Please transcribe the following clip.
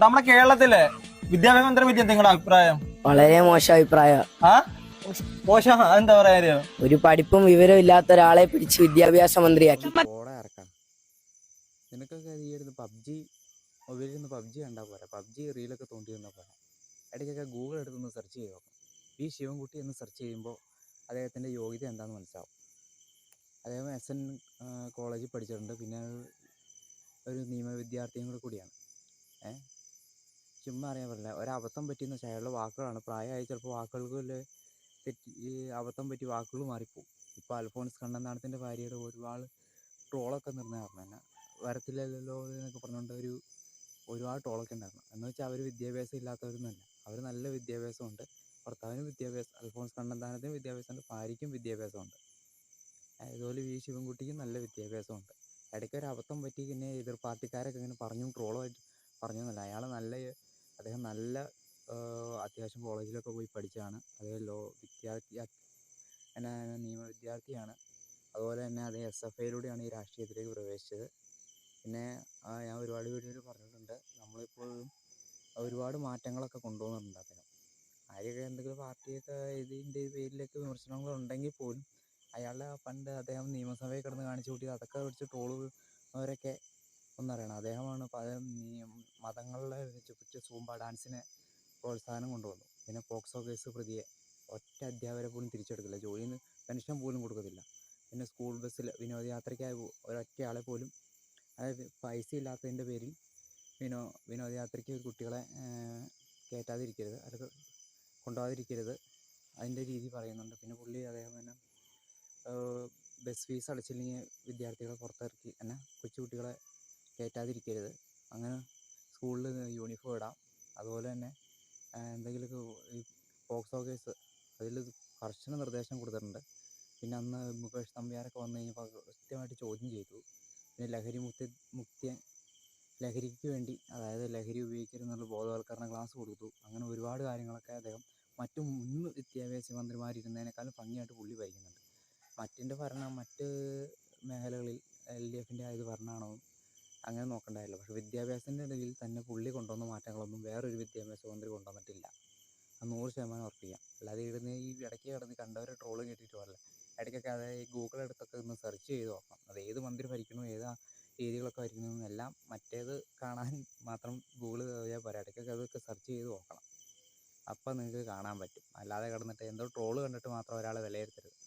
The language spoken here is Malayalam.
നമ്മുടെ കേരളത്തിലെ വിദ്യാഭ്യാസ മന്ത്രിയെ പറ്റി എന്താ നിങ്ങളുടെ അഭിപ്രായം? വളരെ മോശം അഭിപ്രായം. ആ മോശം, എന്താ പറയാ? ഒരു പഠിപ്പും വിവരവും ഇല്ലാത്ത ഒരാളെ പിടിച്ച് വിദ്യാഭ്യാസ മന്ത്രിയാക്കി. പോടെ ഇറക്കാം. നിനക്കൊക്കെ ഈ ഇരുന്ന് പബ്ജി കണ്ടാൽ പോരാ, പബ്ജി റീലൊക്കെ തോണ്ടി വന്നാൽ പോരാ. ഇടയ്ക്കൊക്കെ ഗൂഗിൾ എടുത്തൊന്ന് സെർച്ച് ചെയ്ത് നോക്കാം. ഈ ശിവൻകുട്ടി എന്ന് സെർച്ച് ചെയ്യുമ്പോൾ അദ്ദേഹത്തിൻ്റെ യോഗ്യത എന്താണെന്ന് മനസ്സിലാവും. അദ്ദേഹം SN കോളേജിൽ പഠിച്ചിട്ടുണ്ട്, പിന്നെ ഒരു നിയമ വിദ്യാർത്ഥിയും കൂടിയാണ്. ചുമ്മാ അറിയാൻ പറ്റില്ല, ഒരബദ്ധം പറ്റിയെന്ന് വെച്ചാൽ അയാളുടെ വാക്കുകളാണ്. പ്രായമായി ചിലപ്പോൾ വാക്കുകൾക്ക് തെറ്റി, ഈ അബദ്ധം പറ്റി വാക്കുകൾ മാറിപ്പോവും. ഇപ്പോൾ അൽഫോൺസ് കണ്ണന്താനത്തിൻ്റെ ഭാര്യയുടെ ഒരുപാട് ട്രോളൊക്കെ നിർണ്ണയിച്ചു തന്നെ, വരത്തില്ലല്ലോ എന്നൊക്കെ പറഞ്ഞുകൊണ്ട് ഒരുപാട് ട്രോളൊക്കെ ഉണ്ടായിരുന്നു. എന്ന് വെച്ചാൽ അവർ വിദ്യാഭ്യാസം ഇല്ലാത്തവരൊന്നുമല്ല, അവർ നല്ല വിദ്യാഭ്യാസമുണ്ട്. ഭർത്താവിനും വിദ്യാഭ്യാസം, അൽഫോൺസ് കണ്ണന്താനത്തിനും വിദ്യാഭ്യാസമുണ്ട്, ഭാര്യയ്ക്കും വിദ്യാഭ്യാസമുണ്ട്. അതുപോലെ ഈ ശിവൻകുട്ടിക്കും നല്ല വിദ്യാഭ്യാസമുണ്ട്. ഇടയ്ക്ക് ഒരു അബദ്ധം പറ്റി, പിന്നെ എതിർ പാർട്ടിക്കാരൊക്കെ ഇങ്ങനെ ട്രോളായിട്ട് പറഞ്ഞൊന്നുമല്ല. അദ്ദേഹം നല്ല അത്യാവശ്യം കോളേജിലൊക്കെ പോയി പഠിച്ചതാണ്. അദ്ദേഹം നിയമ വിദ്യാർത്ഥിയാണ്. അതുപോലെ തന്നെ അദ്ദേഹം SFIയിലൂടെയാണ് ഈ രാഷ്ട്രീയത്തിലേക്ക് പ്രവേശിച്ചത്. പിന്നെ ഞാൻ ഒരുപാട് വീഡിയോയിൽ പറഞ്ഞിട്ടുണ്ട്, നമ്മളിപ്പോഴും ഒരുപാട് മാറ്റങ്ങളൊക്കെ കൊണ്ടുവന്നിട്ടുണ്ട് അദ്ദേഹം. ആരെയൊക്കെ എന്തെങ്കിലും പാർട്ടിയൊക്കെ ഇതിൻ്റെ പേരിലൊക്കെ വിമർശനങ്ങളുണ്ടെങ്കിൽ പോലും പണ്ട് അദ്ദേഹം നിയമസഭയിൽ കിടന്ന് കാണിച്ചു കൂട്ടിയത് അതൊക്കെ വെച്ച് അവരൊക്കെ ഒന്നറിയണം. അദ്ദേഹമാണ് പല മതങ്ങളെ വെച്ച് സൂംബ ഡാൻസിന് പ്രോത്സാഹനം കൊണ്ടുവന്നു. പിന്നെ പോക്സോ കേസ് പ്രതിയെ ഒറ്റ അധ്യാപകരെ പോലും തിരിച്ചെടുക്കില്ല, ജോലിയിൽ നിന്ന് പെൻഷൻ പോലും കൊടുക്കത്തില്ല. പിന്നെ സ്കൂൾ ബസ്സിൽ വിനോദയാത്രയ്ക്കായി ഒരൊറ്റയാളെ പോലും, അതായത് പൈസ ഇല്ലാത്തതിൻ്റെ പേരിൽ വിനോദയാത്രയ്ക്ക് കുട്ടികളെ കയറ്റാതിരിക്കരുത്, അതൊക്കെ കൊണ്ടുപോകാതിരിക്കരുത്, അതിൻ്റെ രീതി പറയുന്നുണ്ട്. പിന്നെ അദ്ദേഹം തന്നെ ബസ് ഫീസ് അടച്ചില്ലെങ്കിൽ വിദ്യാർത്ഥികളെ പുറത്തിറക്കി കൊച്ചു കുട്ടികളെ കയറ്റാതിരിക്കരുത്, അങ്ങനെ സ്കൂളിൽ യൂണിഫോം ഇടാം. അതുപോലെ തന്നെ എന്തെങ്കിലുമൊക്കെ ഈ പോക്സോ കേസ് അതിൽ കർശന നിർദ്ദേശം കൊടുത്തിട്ടുണ്ട്. പിന്നെ അന്ന് മുകേഷ് നമ്പ്യാരൊക്കെ വന്നു കഴിഞ്ഞപ്പോൾ കൃത്യമായിട്ട് ചോദ്യം ചെയ്തു. പിന്നെ ലഹരിക്ക് വേണ്ടി, അതായത് ലഹരി ഉപയോഗിക്കരുതെന്നുള്ള ബോധവൽക്കരണ ക്ലാസ് കൊടുത്തു. അങ്ങനെ ഒരുപാട് കാര്യങ്ങളൊക്കെ അദ്ദേഹം മറ്റു മുൻ വിദ്യാഭ്യാസ മന്ത്രിമാരിരുന്നതിനേക്കാളും ഭംഗിയായിട്ട് പുള്ളി ഭരിക്കുന്നുണ്ട്. മറ്റ് മേഖലകളിൽ LDFൻ്റെ ആയത് ഭരണമാണോ അങ്ങനെ നോക്കണ്ടായല്ലോ. പക്ഷേ വിദ്യാഭ്യാസത്തിൻ്റെ ഇടയിൽ തന്നെ പുള്ളി കൊണ്ടുവന്ന മാറ്റങ്ങളൊന്നും വേറൊരു വിദ്യാഭ്യാസ മന്ത്രി കൊണ്ടുവന്നിട്ടില്ല. അത് 100% ഉറപ്പിക്കാം. അല്ലാതെ ഈ ഇടയ്ക്ക് കിടന്ന് കണ്ടവരെ ട്രോള് കേട്ടിട്ട് പറയില്ല. ഇടയ്ക്കൊക്കെ അതായത് ഈ ഗൂഗിൾ എടുത്തൊക്കെ ഒന്ന് സെർച്ച് ചെയ്ത് നോക്കണം. അത് ഏത് മന്ത്രി ഭരിക്കണോ, ഏതാ രീതികളൊക്കെ ഭരിക്കണമെന്നെല്ലാം മറ്റേത് കാണാൻ മാത്രം ഗൂഗിൾ ചെയ്യാൻ പോരാ, ഇടയ്ക്കൊക്കെ അതൊക്കെ സെർച്ച് ചെയ്ത് നോക്കണം. അപ്പം നിങ്ങൾക്ക് കാണാൻ പറ്റും. അല്ലാതെ കിടന്നിട്ട് എന്തോ ട്രോള് കണ്ടിട്ട് മാത്രം ഒരാളെ വിലയിരുത്തരുത്.